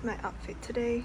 my outfit today.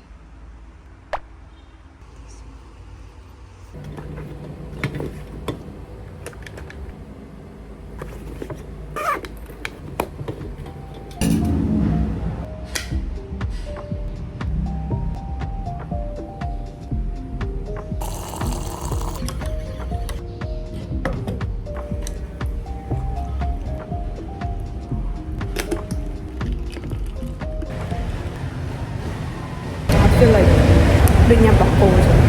I feel like doing a buckle.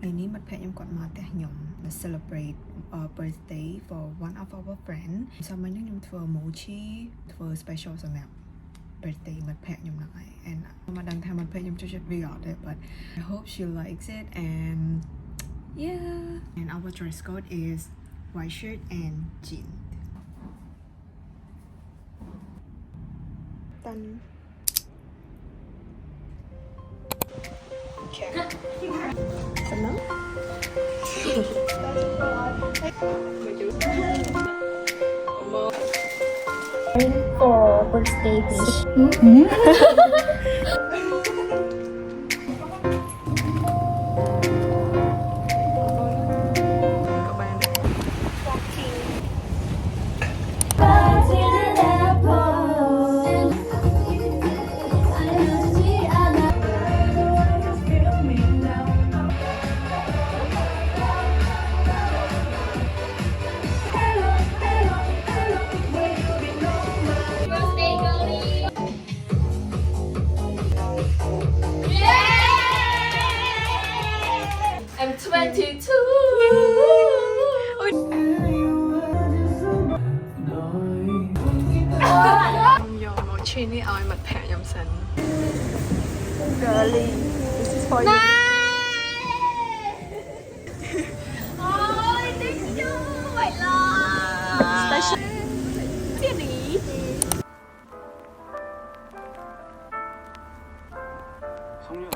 Ini mặtខ្ញុំគាត់មកផ្ទះខ្ញុំ to celebrate birthday for one of our friend សម័យនេះខ្ញុំធ្វើ mochi ធ្វើ special សម្រាប់ birthday មាត់ភ័ក្ដិខ្ញុំហ្នឹងហើយ and មកដឹងថាមាត់ភ័ក្ដិខ្ញុំចូលចិត្តវាអត់ទេ but I hope she likes it and yeah and our dress code is white shirt and jeans. Done. Okay. Senang? For birthday wish. I'm 22. Your mochi នេះឲ្យមាត់ភ័ក្ដិខ្ញុំសិន Girly, this is for you. Ôi, thank you. Vậy là Special. cái gì? 성룡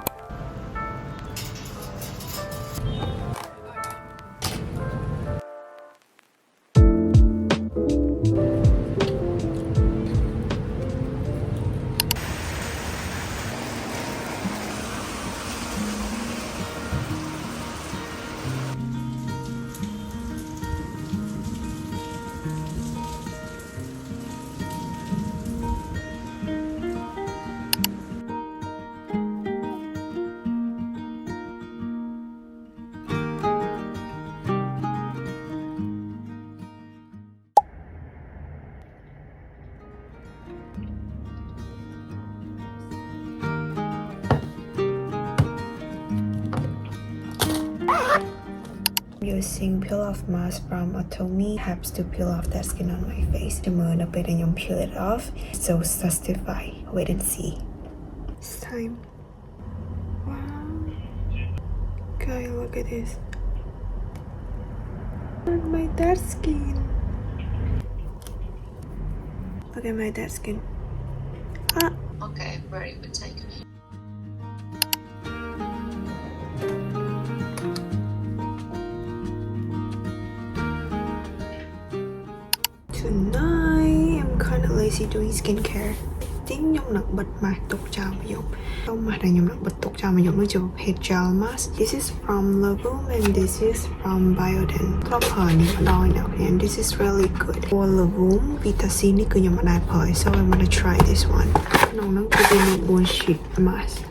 using peel off mask from Atomy. Helps to peel off that skin on my face. The moon a bit and you peel it off. So justify. Wait and see. It's time. Wow. Guys, look at this. Look at my dead skin. Look at my dead skin. Ah. Okay, very good take. Tonight, I'm kind of lazy doing skincare. Tiếng nhông nặng bật mặt tục chào mà dùng. Trong mặt này nhông nặng bật tục chào mà dùng nó chụp head gel mask. This is from Lavum and this is from Bioden. Top her ni mà đôi nào and this is really good. For Lavum, Vitasin ni cứ nhông mà đai phơi. So I'm gonna try this one. Nó cứ đi một bullshit mask.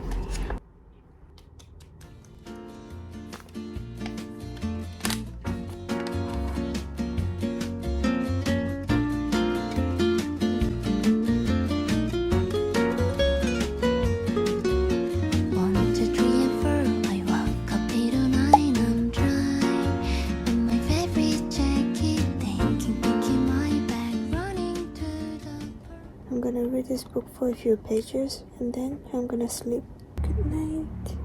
I'm gonna read this book for a few pages and then I'm gonna sleep. Good night.